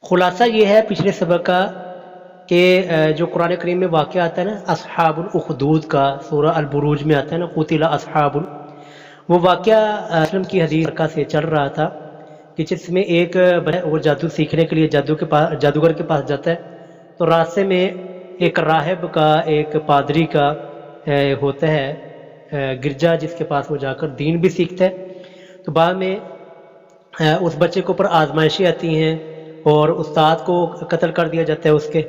خلاصہ یہ ہے پچھلے سبق کا کہ جو قرآن کریم میں واقعہ آتا ہے نا اصحاب الاخدود کا، سورہ البروج میں آتا ہے نا قتل اصحاب، وہ واقعہ اسلم کی حدیث سے چل رہا تھا کہ جس میں ایک وہ جادو سیکھنے کے لیے جادوگر کے پاس جاتا ہے، تو راستے میں ایک راہب کا، ایک پادری کا ہوتا ہے گرجا، جس کے پاس وہ جا کر دین بھی سیکھتا ہے۔ تو بعد میں اس بچے کے اوپر آزمائشیں آتی ہیں اور استاد کو قتل کر دیا جاتا ہے اس کے،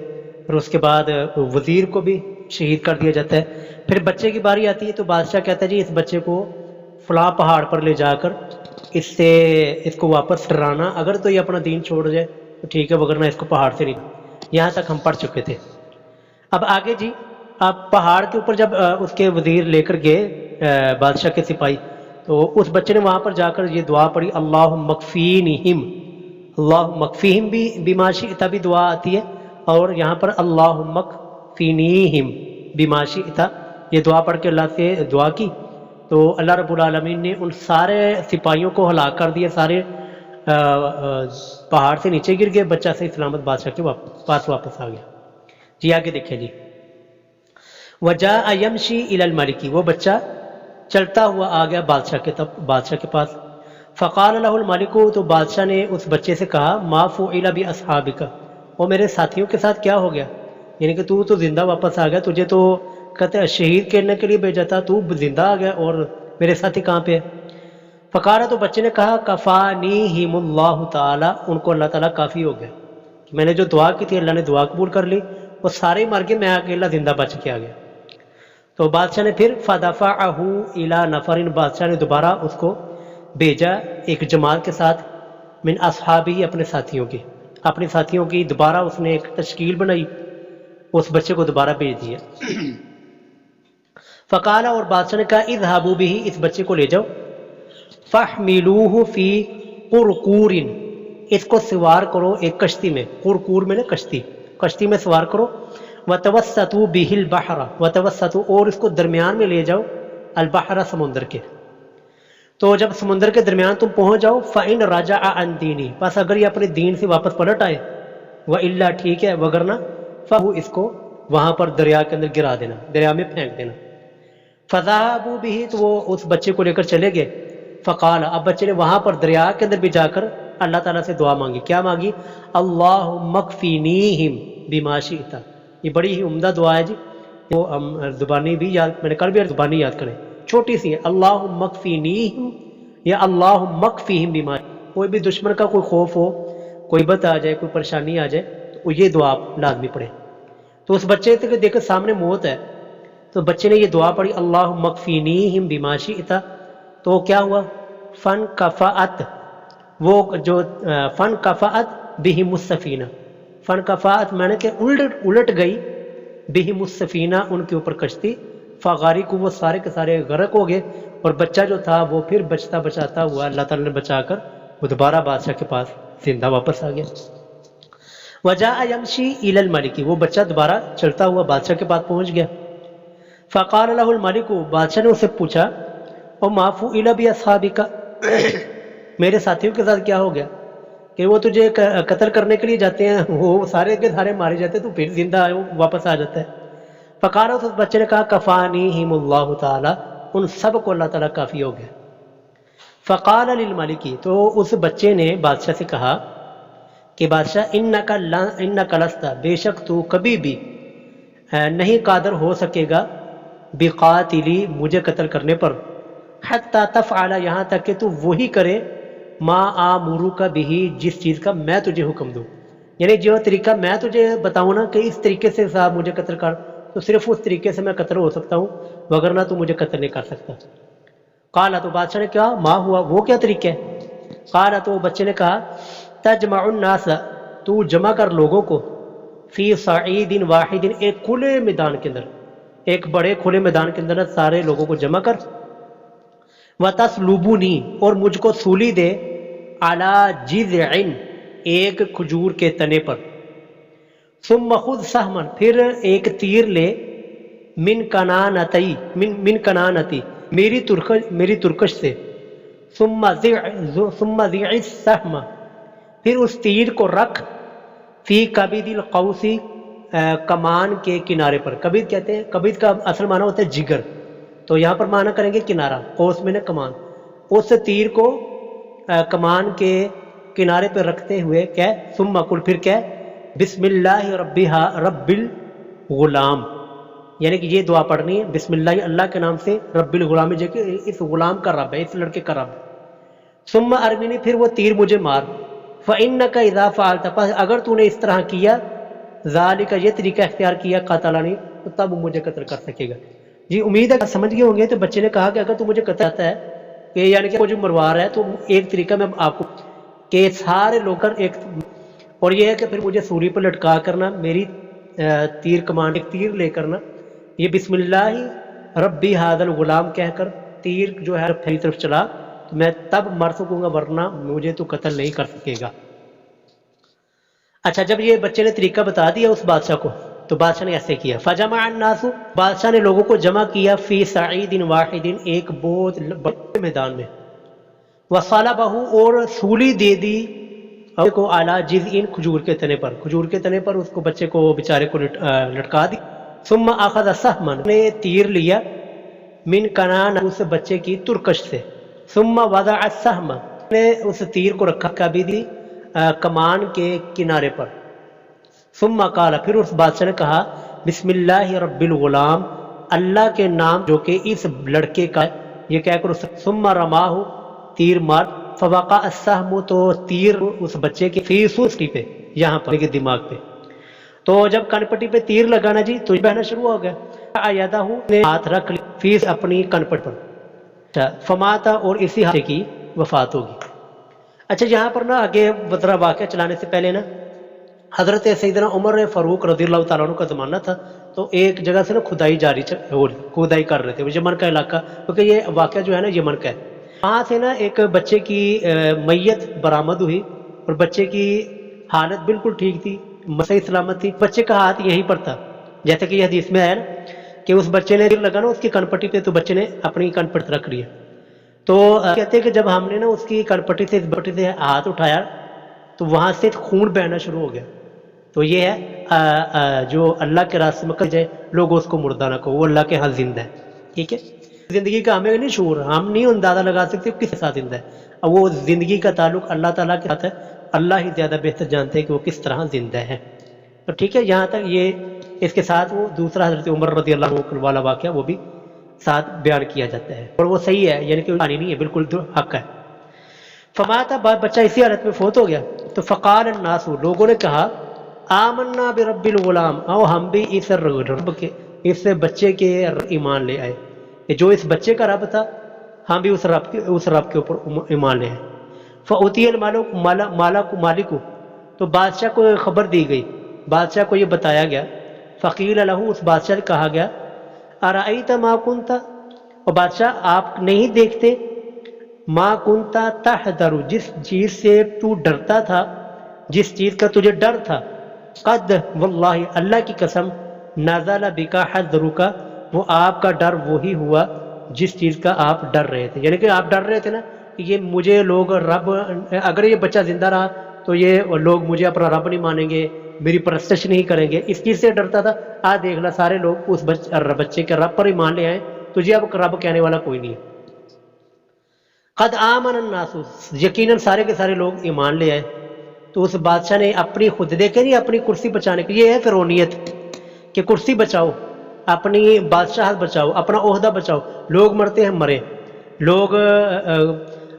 اور اس کے بعد وزیر کو بھی شہید کر دیا جاتا ہے۔ پھر بچے کی باری آتی ہے تو بادشاہ کہتا ہے جی اس بچے کو فلاں پہاڑ پر لے جا کر اس کو واپس ڈرانا، اگر تو یہ اپنا دین چھوڑ جائے تو ٹھیک ہے، وگرنہ اس کو پہاڑ سے نہیں۔ یہاں تک ہم پڑھ چکے تھے۔ اب آگے جی، اب پہاڑ کے اوپر جب اس کے وزیر لے کر گئے بادشاہ کے سپاہی، تو اس بچے نے وہاں پر جا کر یہ دعا پڑھی، اللہم مکفینہم، اللہم مکفیہم بھی بما شئت بھی دعا آتی ہے، اور یہاں پر اللہم مکفینیہم بما شئت یہ دعا پڑھ کے اللہ سے دعا کی، تو اللہ رب العالمین نے ان سارے سپاہیوں کو ہلاک کر دیا، سارے پہاڑ سے نیچے گر گئے، بچہ صحیح سلامت بادشاہ کے پاس واپس آ گیا۔ جی آگے دیکھیں جی، وجاء یمشی الی الملک، وہ بچہ چلتا ہوا آ گیا بادشاہ کے پاس۔ فقال له الملک، تو بادشاہ نے اس بچے سے کہا ما فعل باصحابک، وہ میرے ساتھیوں کے ساتھ کیا ہو گیا، یعنی کہ تو زندہ واپس آ گیا، تجھے تو کہتے شہید کرنے کے لیے بھیجا تھا، تو زندہ آ گیا اور میرے ساتھی کہاں پہ ہے؟ فقال، تو بچے نے کہا کفانیہم اللہ تعالی، ان کو اللہ تعالیٰ کافی ہو گیا، میں نے جو دعا کی تھی اللہ نے دعا قبول کر لی، وہ سارے مر گئے، میں اکیلا زندہ بچ کے آ گیا۔ تو بادشاہ نے پھر فدفعہ الی نفر، بادشاہ نے دوبارہ اس کو بھیجا ایک جماعت کے ساتھ، من اصحابی، اپنے ساتھیوں کی دوبارہ اس نے ایک تشکیل بنائی، اس بچے کو دوبارہ بھیج دیا۔ فقال، اور بادشاہ نے کہا اذهبوا به، اس بچے کو لے جاؤ، فاحملوه فی قرقور، اس کو سوار کرو ایک کشتی میں، قرقور میں نا کشتی میں سوار کرو، وتوسطوا به البحر، وتوسطوا، اور اس کو درمیان میں لے جاؤ، البحر، سمندر کے، تو جب سمندر کے درمیان تم پہنچ جاؤ، فَإِن رَجَعَ عَن دِينِهِ، بس اگر یہ اپنے دین سے واپس پلٹ آئے، وَإِلَّا، ٹھیک ہے، وگرنہ فَهُ، اس کو وہاں پر دریا کے اندر گرا دینا، دریا میں پھینک دینا۔ فَذَهَبُوا بِهِ، تو وہ اس بچے کو لے کر چلے گئے۔ فقال، اب بچے نے وہاں پر دریا کے اندر بھی جا کر اللہ تعالیٰ سے دعا مانگی، کیا مانگی؟ اللہم اکفینیہم بما شئت، یہ بڑی ہی عمدہ دعا ہے جی، وہ ہم زبانی بھی یاد، میں نے کل بھی زبانی یاد کریں، چھوٹی سی ہے، اللہم اکفینیہم یا اللہم اکفیہم بما، کوئی بھی دشمن کا کوئی خوف ہو، کوئی بت آ جائے، کوئی پریشانی آ جائے، تو یہ دعا آپ لازمی پڑھیں۔ تو اس بچے سے دیکھ سامنے موت ہے، تو بچے نے یہ دعا پڑھی اللہم اکفینیہم بما شئت، تو کیا ہوا؟ فن کفاءت، وہ جو فن کفاءت بہم السفینہ، فن کفاءت میں نے کہ الٹ گئی، بہم السفینہ، ان کے اوپر کشتی، فغارقوا، وہ سارے کے سارے غرق ہو گئے، اور بچہ جو تھا وہ پھر بچاتا ہوا اللہ تعالیٰ نے بچا کر وہ دوبارہ بادشاہ کے پاس زندہ واپس آ گیا۔ وجاء یمشی الی الملک، وہ بچہ دوبارہ چلتا ہوا بادشاہ کے پاس پہنچ گیا۔ فقال له الملک، بادشاہ نے اسے پوچھا وما فعل باصحابک، میرے ساتھیوں کے ساتھ کیا ہو گیا کہ وہ تجھے قتل کرنے کے لیے جاتے ہیں، وہ سارے کے سارے مارے جاتے ہیں، تو پھر زندہ واپس آ جاتا ہے۔ فقال، اس بچے نے کہا کفانیہم اللہ تعالی، ان سب کو اللہ تعالیٰ کافی ہو گیا۔ فقال للملک، تو اس بچے نے بادشاہ سے کہا کہ بادشاہ انک لست، بے شک تو کبھی بھی نہیں قادر ہو سکے گا، بقاتلی، مجھے قتل کرنے پر، حتی تفعل، یہاں تک کہ تو وہی کرے، ما آمرک بہ، جس چیز کا میں تجھے حکم دوں، یعنی جو طریقہ میں تجھے بتاؤں نا کہ اس طریقے سے صاحب مجھے قتل کر، تو صرف اس طریقے سے میں قتل ہو سکتا ہوں، وگرنہ تو مجھے قتل نہیں کر سکتا۔ قال، تو بادشاہ نے کہا ما ہوا، وہ کیا طریقہ ہے؟ قال، تو بچے نے کہا تجمع الناس، تو جمع کر لوگوں کو، فی صعید واحد، ایک کھلے میدان کے اندر، ایک بڑے کھلے میدان کے اندر سارے لوگوں کو جمع کر، وَتَسْلُبُنِي، اور مجھ کو سولی دے، عَلَى جِذْعٍ، ایک کھجور کے تنے پر، ثُمَّ خُذْ سَهْمًا، پھر ایک تیر لے، من کنانتی، میری ترکش سے، ثُمَّ ضِعِ السَّهْمَ، پھر اس تیر کو رکھ، فی کبید القوسی کمان کے کنارے پر. کبید کہتے ہیں، کبید کا اصل معنی ہوتا ہے جگر، تو یہاں پر معنی کریں گے کنارہ، قوس میں نے کمان. اس تیر کو کمان کے کنارے پہ رکھتے ہوئے کہ ثم قل، پھر کہ بسم اللہ رب الغلام، یعنی کہ یہ دعا پڑھنی ہے بسم اللہ، اللہ کے نام سے، رب الغلام، جو کہ اس غلام کا رب ہے، اس لڑکے کا رب. ثم ارمنی، پھر وہ تیر مجھے مار. فإنك اذا فعلت، پس اگر تو نے اس طرح کیا، ذالک، یہ طریقہ اختیار کیا، قتلنی، تو تب مجھے قتل کر سکے گا. جی امید ہے سمجھ گئے ہوں گے. تو بچے نے کہا کہ اگر تو مجھے قتل آتا ہے کہ یعنی کہ مجھے مروا رہا ہے، تو ایک طریقہ میں آپ کو کہ سارے لوگ کر ایک، اور یہ ہے کہ پھر مجھے سولی پر لٹکا کرنا، میری تیر کمان ایک تیر لے کرنا، یہ بسم اللہ ربی ھذا الغلام کہہ کر تیر جو ہے پھیری طرف چلا، تو میں تب مر سکوں گا، ورنہ مجھے تو قتل نہیں کر سکے گا. اچھا، جب یہ بچے نے طریقہ بتا دیا اس بادشاہ کو، تو بادشاہ نے ایسے کیا. فجمع الناس، بادشاہ نے لوگوں کو جمع کیا، فی صعید واحد، ایک بہت بڑے میدان میں. وصلبہ، اور سولی دے دی کو اعلیٰ جذع، کھجور کے تنے پر، کھجور کے تنے پر اس کو بچے کو بیچارے کو لٹکا دی. ثم اخذ سہما، نے تیر لیا، من کنان، اس بچے کی ترکش سے. ثم وضع السہم، نے اس تیر کو رکھا کبھی کمان کے کنارے پر. ثم قال، پھر اس بادشاہ نے کہا بسم اللہ رب الغلام، اللہ کے نام جو کہ اس لڑکے کا، یہ کہہ کر ثم رماہ، تیر مار. فوقع السہم، تو تیر اس بچے کے فی سوسٹی پہ، یہاں پر دماغ پہ. تو جب کن پٹی پہ تیر لگانا جی تو بہنا شروع ہو گیا. ایدہ، نے ہاتھ رکھ لی فی اپنی کن پٹ پر. فماتا، اور اسی ہاتھ کی وفات ہوگی. اچھا، یہاں پر نا آگے ذرا واقعہ چلانے سے پہلے نا حضرت سیدنا عمر فاروق رضی اللہ تعالیٰ عنہ کا زمانہ تھا. تو ایک جگہ سے نا کھدائی جاری کھدائی کر رہے تھے، یمن کا علاقہ، کیونکہ یہ واقعہ جو ہے نا یمن کا ہے. وہاں سے نا ایک بچے کی میت برآمد ہوئی، اور بچے کی حالت بالکل ٹھیک تھی، صحیح سلامت تھی. بچے کا ہاتھ یہیں پر تھا، جیسا کہ یہ حدیث میں آیا نا کہ اس بچے نے لگا نا اس کی کن پٹی پہ، تو بچے نے اپنی کن پٹ رکھ لیا. تو کہتے ہیں کہ جب ہم نے نا اس کی کن پٹی سے، اس پٹی سے ہاتھ اٹھایا، تو وہاں سے خون بہنا شروع ہو گیا. تو یہ ہے جو اللہ کے راستے میں جائے، لوگ اس کو مردہ نہ کہو، وہ اللہ کے ہاں زندہ ہے. ٹھیک ہے، زندگی کا ہمیں نہیں شعور، ہم نہیں اندازہ لگا سکتے کس کے ساتھ زندہ ہے. اب وہ زندگی کا تعلق اللہ تعالیٰ کے ساتھ ہے، اللہ ہی زیادہ بہتر جانتے ہیں کہ وہ کس طرح زندہ ہے. تو ٹھیک ہے، یہاں تک یہ اس کے ساتھ وہ دوسرا حضرت عمر رضی اللہ عنہ والا واقعہ وہ بھی ساتھ بیان کیا جاتا ہے، اور وہ صحیح ہے، یعنی کہ کہانی نہیں ہے، بالکل حق ہے. فماتا، بچہ اسی حالت میں فوت ہو گیا. تو فقال الناس، لوگوں نے کہا آمنا برب الغلام، او ہم بھی اس رب کے، اس بچے کے ایمان لے آئے، کہ جو اس بچے کا رب تھا ہم بھی اس رب کے اوپر ایمان لے آئے. فأتی مالک، تو بادشاہ کو خبر دی گئی، بادشاہ کو یہ بتایا گیا. فقیل لہ، اس بادشاہ سے کہا گیا ارأیت ما کنت، اور بادشاہ آپ نہیں دیکھتے، ما کنت تحذر، جس چیز سے تو ڈرتا تھا، جس چیز کا تجھے ڈر تھا، قد واللہ، اللہ کی قسم، نزل بک حذرک، وہ آپ کا ڈر وہی ہوا جس چیز کا آپ ڈر رہے تھے. یعنی کہ آپ ڈر رہے تھے نا کہ یہ مجھے لوگ رب، اگر یہ بچہ زندہ رہا تو یہ لوگ مجھے اپنا رب نہیں مانیں گے، میری پرستش نہیں کریں گے، اس چیز سے ڈرتا تھا. آج دیکھنا سارے لوگ اس بچے کے رب پر ہی مان لے آئے، تجھے اب رب کہنے والا کوئی نہیں ہے. قد آمن الناس، یقیناً سارے کے سارے لوگ ایمان لے آئے. تو اس بادشاہ نے اپنی خود دیکھے نہیں، اپنی کرسی بچانے کی، یہ ہے فرعونیت کہ کرسی بچاؤ، اپنی بادشاہت بچاؤ، اپنا عہدہ بچاؤ. لوگ مرتے ہیں مرے،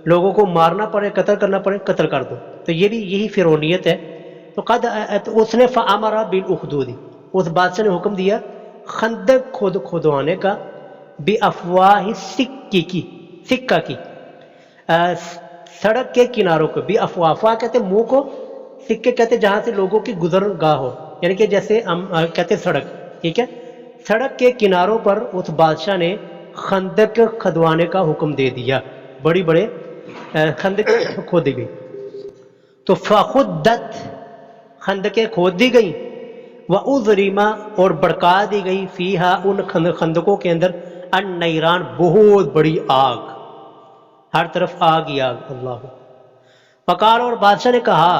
لوگوں کو مارنا پڑے، قتل کرنا پڑے، قتل کر دو. تو یہ بھی یہی فرعونیت ہے. تو قد اس نے فامر بالاخدود، اس بادشاہ نے حکم دیا خندق کھودوانے کا، بافواہ سکہ کی، سڑک کے کناروں کو. افواہ کہتے ہیں منہ کو، سکے کہتے ہیں جہاں سے لوگوں کی گزر گاہ ہو، یعنی کہ جیسے ہم کہتے ہیں سڑک. ٹھیک ہے، سڑک کے کناروں پر اس بادشاہ نے خندق کھدوانے کا حکم دے دیا، بڑی بڑے خندق کھودی گئی. تو فخدت، خندقیں کھود دی گئیں، وَأُضْرِمَ، اور بڑکا دی گئی، فیہا، ان خندقوں کے اندر، النیران، بہت بڑی آگ، ہر طرف آگ ہی آگ. اللہ. فقال، اور بادشاہ نے کہا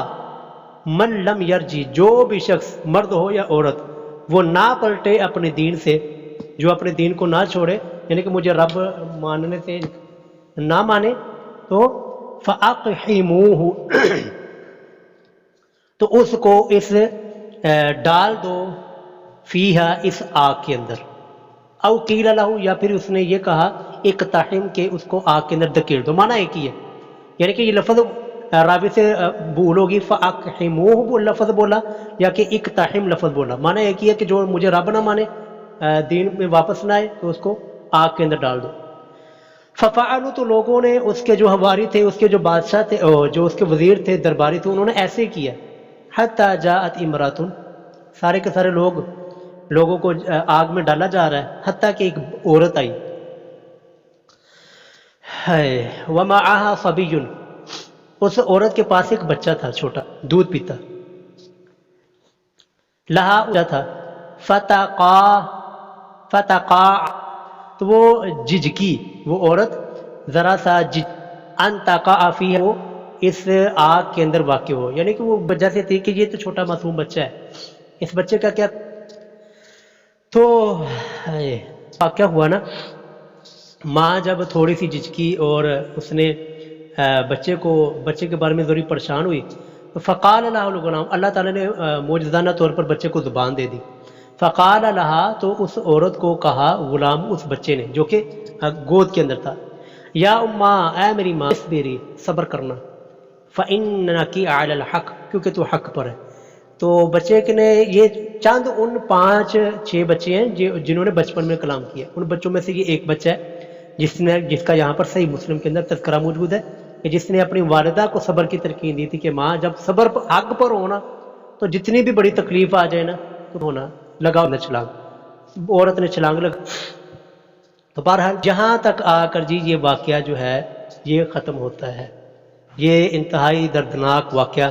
من لم یرجی جو بھی شخص مرد ہو یا عورت وہ نہ پلٹے اپنے دین سے، جو اپنے دین کو نہ چھوڑے، یعنی کہ مجھے رب ماننے سے نہ مانے، تو فَأَقْحِمُوهُ تو اس کو اس ڈال دو فیہا اس آگ کے اندر، او قیل لہ یا پھر اس نے یہ کہا اقتحم کہ اس کو آگ کے اندر دھکیل دو، معنی ایک ہی ہے، یعنی کہ یہ لفظ راوی سے بھول ہوگی، فَأَقْحِمُوهُ لفظ بولا یا کہ اقتحم لفظ بولا، معنی ایک ہی ہے کہ جو مجھے رب نہ مانے، دین میں واپس نہ آئے، تو اس کو آگ کے اندر ڈال دو۔ ففعلوا تو لوگوں نے اس کے جو حواری تھے، اس کے جو بادشاہ تھے، جو اس کے وزیر تھے، درباری تھے، انہوں نے ایسے کیا، حتی جاءت امرات، سارے کے سارے لوگوں کو آگ میں ڈالا جا رہا ہے، حتیٰ کہ ایک عورت آئی، ومعها صبی، اس عورت کے پاس ایک بچہ تھا چھوٹا، دودھ پیتا، لہا تھا، فتقا تو وہ جھجکی، وہ عورت ذرا سا ان تقع فیہ، وہ اس آگ کے اندر واقع ہو، یعنی کہ وہ وجہ سے تھی کہ یہ تو چھوٹا معصوم بچہ ہے، اس بچے کا کیا، تو کیا ہوا نا، ماں جب تھوڑی سی جھجکی اور اس نے بچے کے بارے میں ضروری پریشان ہوئی، تو فقال لہا الغلام، اللہ تعالیٰ نے معجزانہ طور پر بچے کو زبان دے دی، فقال لہا تو اس عورت کو کہا، غلام اس بچے نے جو کہ گود کے اندر تھا، یا اماں اے میری ماں، اصبری صبر کرنا، فإنکی علی الحق کیونکہ تو حق پر ہے۔ تو بچے کے نے یہ چند ان 5-6 بچے ہیں جنہوں نے بچپن میں کلام کیا، ان بچوں میں سے یہ ایک بچہ ہے جس کا یہاں پر صحیح مسلم کے اندر تذکرہ موجود ہے کہ جس نے اپنی والدہ کو صبر کی تلقین دی تھی کہ ماں جب صبر حق پر ہونا تو جتنی بھی بڑی تکلیف آ جائے نا تو ہونا لگاؤ نہ چھلانگ، عورت نے چھلانگ لگا۔ تو بہرحال جہاں تک آ کر جی یہ واقعہ جو ہے یہ ختم ہوتا ہے، یہ انتہائی دردناک واقعہ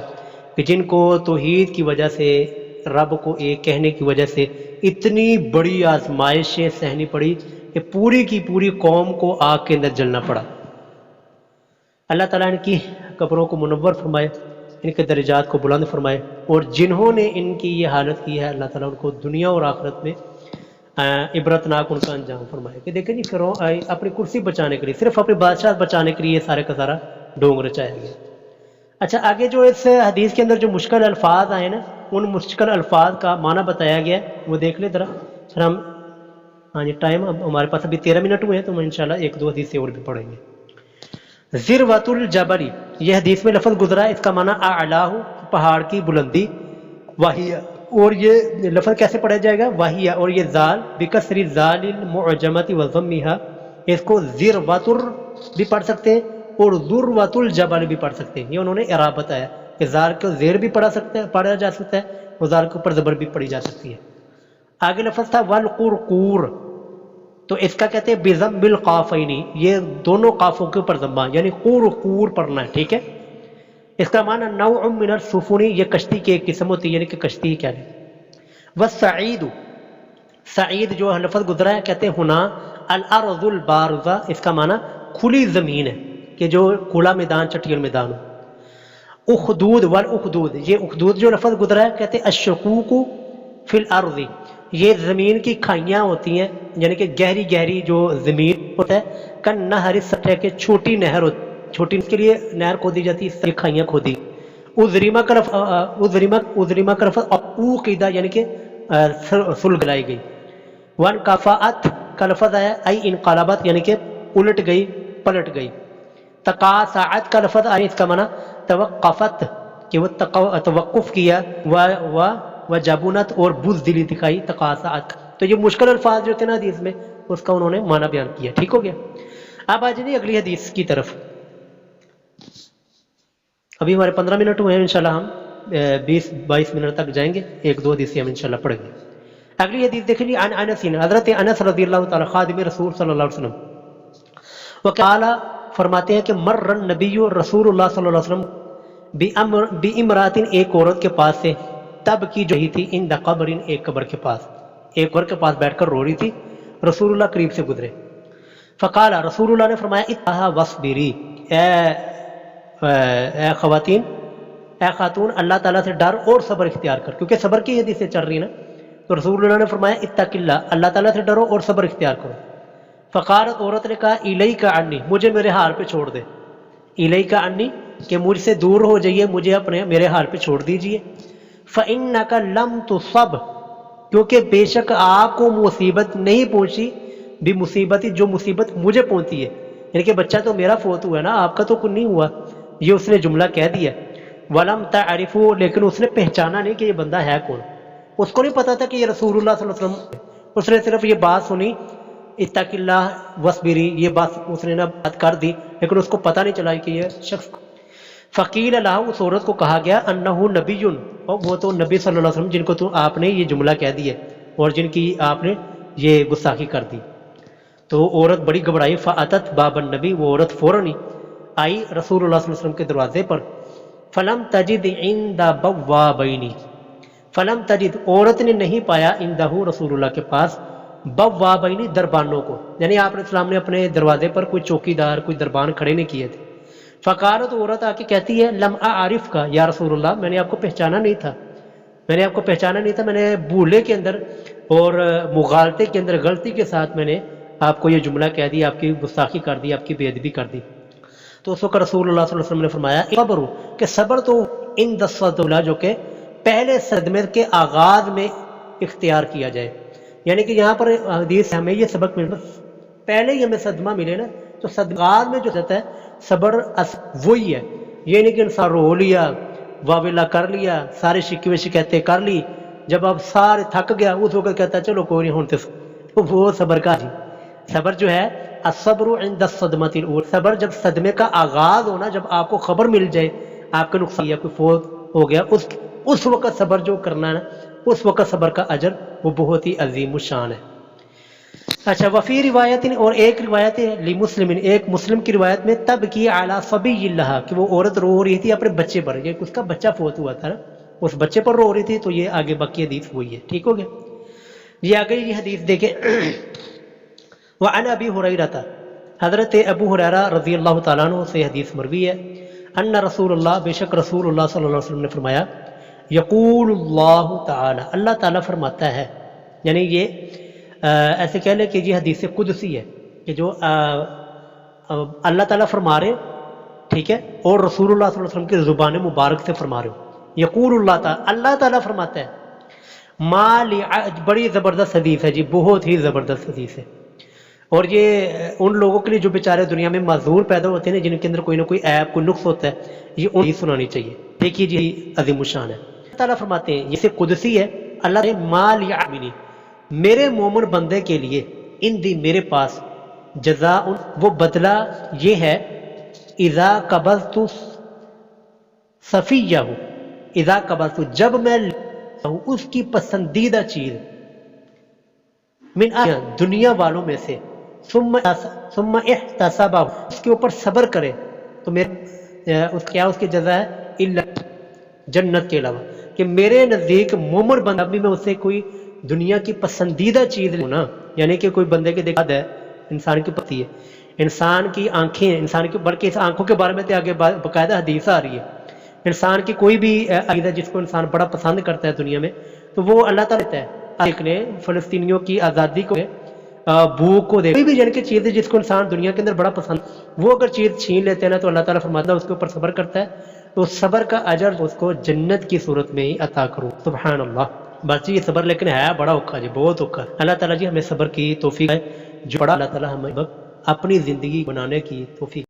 کہ جن کو توحید کی وجہ سے، رب کو ایک کہنے کی وجہ سے اتنی بڑی آزمائشیں سہنی پڑی کہ پوری کی پوری قوم کو آگ کے اندر جلنا پڑا۔ اللہ تعالیٰ ان کی قبروں کو منور فرمائے، ان کے درجات کو بلند فرمائے، اور جنہوں نے ان کی یہ حالت کی ہے اللہ تعالیٰ ان کو دنیا اور آخرت میں عبرتناک ان کا انجام فرمائے کہ دیکھیں جی فرعون اپنی کرسی بچانے کے لیے، صرف اپنی بادشاہ بچانے کے لیے سارے کا سارا ڈونگ رچایا گیا۔ اچھا آگے جو اس حدیث کے اندر جو مشکل الفاظ آئے نا، ان مشکل الفاظ کا معنی بتایا گیا ہے، وہ دیکھ لیں ذرا، پھر ہم ہاں جی ٹائم اب ہمارے پاس ابھی 13 منٹ ہوئے ہیں تو ہم انشاءاللہ 1-2 حدیث اور بھی پڑھیں گے۔ ذروۃ الجبل، یہ حدیث میں لفظ گزرا ہے، اس کا معنی اعلاہ، پہاڑ کی بلندی، واہیہ، اور یہ لفظ کیسے پڑھا جائے گا، واہیہ، اور یہ زال بکسر الزال المعجمۃ وضمھا، اس کو ذروۃ بھی پڑھ سکتے ہیں اور ذروۃ الجبل بھی پڑھ سکتے ہیں، یہ انہوں نے اعراب بتایا کہ زال کو زیر بھی پڑھا جا سکتا ہے اور زال کے اوپر زبر بھی پڑھی جا سکتی ہے۔ آگے لفظ تھا والقرقور، تو اس کا کہتے ہیں بضم القافین، یہ دونوں قافوں کے اوپر ضمہ، یعنی قرقور پڑھنا ہے، ٹھیک ہے۔ اس کا معنی نوع من السفن، یہ کشتی کی ایک قسم ہوتی ہے، یعنی کہ کشتی ہی کیا ہے۔ والسعید، سعید جو لفظ گزرا ہے کہتے ہیں ہنا الارض البارزہ، اس کا معنی کھلی زمین ہے کہ جو کھلا میدان، چٹیل میدان ہو۔ اخدود والاخدود، یہ اخدود جو لفظ گزرا ہے کہتے ہیں الشقوق فی الارض، یہ زمین کی کھائیاں ہوتی ہیں، یعنی کہ گہری گہری جو زمین ہوتا ہے، کن نہر السطح کے چھوٹی نہر ہوتی، چھوٹی کے لیے نہر کھودی جاتی ہے، یہ کھائیاں کھودی۔ ازریمہ کا لفظ اوقیدہ، یعنی کہ سلگلائی گئی۔ وان کفاءت کا لفظ آیا ای انقلابت، یعنی کہ الٹ گئی، پلٹ گئی۔ تقاصعت کا لفظ آیا، اس کا معنی توقفت، کہ وہ توقف کیا، وجبنت، اور بزدلی دکھائی، تقاصعت۔ تو یہ مشکل الفاظ جو تھے نا حدیث میں، اس کا انہوں نے معنی بیان کیا، ٹھیک ہو گیا۔ اب آ جائیں اگلی حدیث کی طرف، ابھی ہمارے 15 منٹ ہوئے ہیں، انشاءاللہ ہم 20-22 منٹ تک جائیں گے، 1-2 حدیثیں ہم انشاءاللہ پڑھیں گے۔ اگلی حدیث دیکھیں جی، عن انس، حضرت انس رضی اللہ تعالی خادم رسول صلی اللہ علیہ وسلم، وقال، فرماتے ہیں کہ مر النبی رسول اللہ صلی اللہ علیہ وسلم بامرات، ایک عورت کے پاس سے، تب کی جو ہی تھی، عند قبر، ایک قبر کے پاس، ایک قبر کے پاس بیٹھ کر رو رہی تھی، رسول اللہ قریب سے گزرے۔ فقال، رسول اللہ نے فرمایا اتہا وصبری، اے خواتین، اے خاتون اللہ تعالیٰ سے ڈر اور صبر اختیار کر، کیونکہ صبر کی حدیثیں چل رہی ہیں نا، تو رسول اللہ نے فرمایا اتق اللہ، اللہ تعالیٰ سے ڈرو اور صبر اختیار کرو۔ فقالت، عورت نے کہا الیک عنی، مجھے میرے حال پہ چھوڑ دے، الیک عنی کہ مجھ سے دور ہو جائیے، مجھے اپنے میرے حال پہ چھوڑ دیجئے۔ فإنک لم تصب، کیونکہ بے شک آپ کو مصیبت نہیں پہنچی، بھی مصیبت جو مصیبت مجھے پہنچتی ہے، یعنی کہ بچہ تو میرا فوت ہوا ہے نا، آپ کا تو کچھ نہیں ہوا، یہ اس نے جملہ کہہ دیا۔ ولم تعرفوا، لیکن اس نے پہچانا نہیں کہ یہ بندہ ہے کون، اس کو نہیں پتا تھا کہ یہ رسول اللہ صلی اللہ علیہ وسلم، اس نے صرف یہ بات سنی اتق اللہ وصبری، یہ بات اس نے بات کر دی، لیکن اس کو پتہ نہیں چلا کہ یہ شخص۔ فقیل لہ، اس عورت کو کہا گیا انہ نبی، اور وہ تو نبی صلی اللہ علیہ وسلم جن کو تو آپ نے یہ جملہ کہہ دی ہے اور جن کی آپ نے یہ گستاخی کر دی۔ تو عورت بڑی گھبرائی، فاتت باب النبی، وہ عورت فوراً ہی آئی رسول اللہ صلی اللہ علیہ وسلم کے دروازے پر۔ فلم تجد عند بوابین، فلم تجد، عورت نے نہیں پایا عندہ رسول اللہ کے پاس بوابین، دربانوں کو، یعنی آپ علیہ السلام نے اپنے دروازے پر کوئی چوکی دار کوئی دربان کھڑے نہیں کیے تھے۔ فقالت، عورت آ کے کہتی ہے لم اعرف کا یا رسول اللہ، میں نے آپ کو پہچانا نہیں تھا، میں نے آپ کو پہچانا نہیں تھا، میں نے بھولے کے اندر اور مغالطے کے اندر غلطی کے ساتھ میں نے آپ کو یہ جملہ کہہ دی، آپ کی گستاخی کر دی، آپ کی بے ادبی کر دی۔ تو اس وقت رسول اللہ صلی اللہ علیہ وسلم نے فرمایا صبر، کہ صبر تو ان الصدمہ، جو کہ پہلے صدمے کے آغاز میں اختیار کیا جائے، یعنی کہ یہاں پر حدیث سے ہمیں یہ سبق مل رہا، پہلے ہی ہمیں صدمہ ملے نا تو صدقات میں جو ہوتا ہے صبر وہی ہے، یہ نہیں کہ انسان رو لیا، واویلا کر لیا، سارے شکوے شکایتیں کر لی، جب اب سارے تھک گیا اس وقت کہتا ہے چلو کوئی نہیں ہوتے، وہ صبر کا جی۔ صبر جو ہے الصبر عند الصدمہ الاولى، صبر جب صدمے کا آغاز ہونا، جب آپ کو خبر مل جائے آپ کے نقصان یا کوئی فوت ہو گیا، اس وقت صبر جو کرنا ہے نا، اس وقت صبر کا اجر وہ بہت ہی عظیم الشان ہے۔ اچھا، وفی روایت، اور ایک روایت ہے لمسلم، ایک مسلم کی روایت میں تب کی اعلیٰ صبی اللہ، کہ وہ عورت رو رہی تھی اپنے بچے پر، یہ اس کا بچہ فوت ہوا تھا نا، اس بچے پر رو رہی تھی، تو یہ آگے باقی حدیث وہی ہے، ٹھیک ہو گیا۔ یہ آگے یہ حدیث دیکھیں، وعن ابی ہریرہ، حضرت ابو ہریرہ رضی اللہ تعالیٰ عنہ سے حدیث مروی ہے، ان رسول اللہ، بے شک رسول اللہ صلی اللہ علیہ وسلم نے فرمایا، یقول اللہ تعالی، اللہ تعالیٰ فرماتا ہے، یعنی یہ ایسے کہہ لیں کہ یہ حدیث قدسی ہے، کہ جو اللہ تعالیٰ فرما رہے، ٹھیک ہے، اور رسول اللہ صلی اللہ علیہ وسلم کی زبان مبارک سے فرما رہے ہو۔ یقول اللہ تعالیٰ، اللہ تعالیٰ فرماتا ہے، بڑی زبردست حدیث ہے جی، بہت ہی زبردست حدیث ہے، اور یہ ان لوگوں کے لیے جو بیچارے دنیا میں معذور پیدا ہوتے ہیں، جن کے اندر کوئی نہ کوئی عیب کوئی نقص ہوتا ہے، یہ ان کی سنانی چاہیے۔ دیکھیے جی، عظیم الشان ہے۔ اللہ تعالیٰ فرماتے ہیں، یہ سے قدسی ہے، اللہ نے مال یعمنی، میرے مومن بندے کے لیے، ان دی میرے پاس، جزاء، وہ بدلہ یہ ہے، اذا قبضت صفیہ، اذا قبضت، جب میں اس کی پسندیدہ چیز، من دنیا والوں میں سے، ثم احتسب، اس کے اوپر صبر کرے، تو میرے اس کی جزا ہے الا جنت کے علاوہ، کہ میرے نزدیک مومن بندہ بھی میں اس سے کوئی دنیا کی پسندیدہ چیز لوں نا، یعنی کہ کوئی بندے کے دیکھا ہے، انسان کی پتی ہے، انسان کی آنکھیں ہیں، انسان کی، بلکہ اس آنکھوں کے بارے میں تو آگے باقاعدہ حدیث آ رہی ہے، انسان کی کوئی بھی عقیدہ جس کو انسان بڑا پسند کرتا ہے دنیا میں، تو وہ اللہ تعالیٰ دیتا ہے۔ ایک نے فلسطینیوں کی آزادی کو، بھوک کو دے، کوئی بھی جن کی چیز ہے جس کو انسان دنیا کے اندر بڑا پسند، وہ اگر چیز چھین لیتے ہیں نا، تو اللہ تعالیٰ فرماتا ہے اس کے اوپر صبر کرتا ہے، تو صبر کا اجر اس کو جنت کی صورت میں ہی عطا کرو۔ سبحان اللہ۔ بس یہ صبر لیکن ہے بڑا اوکھا جی، بہت اوکھا۔ اللہ تعالیٰ جی ہمیں صبر کی توفیق ہے، جو بڑا اللہ تعالیٰ ہمیں اپنی زندگی بنانے کی توفیق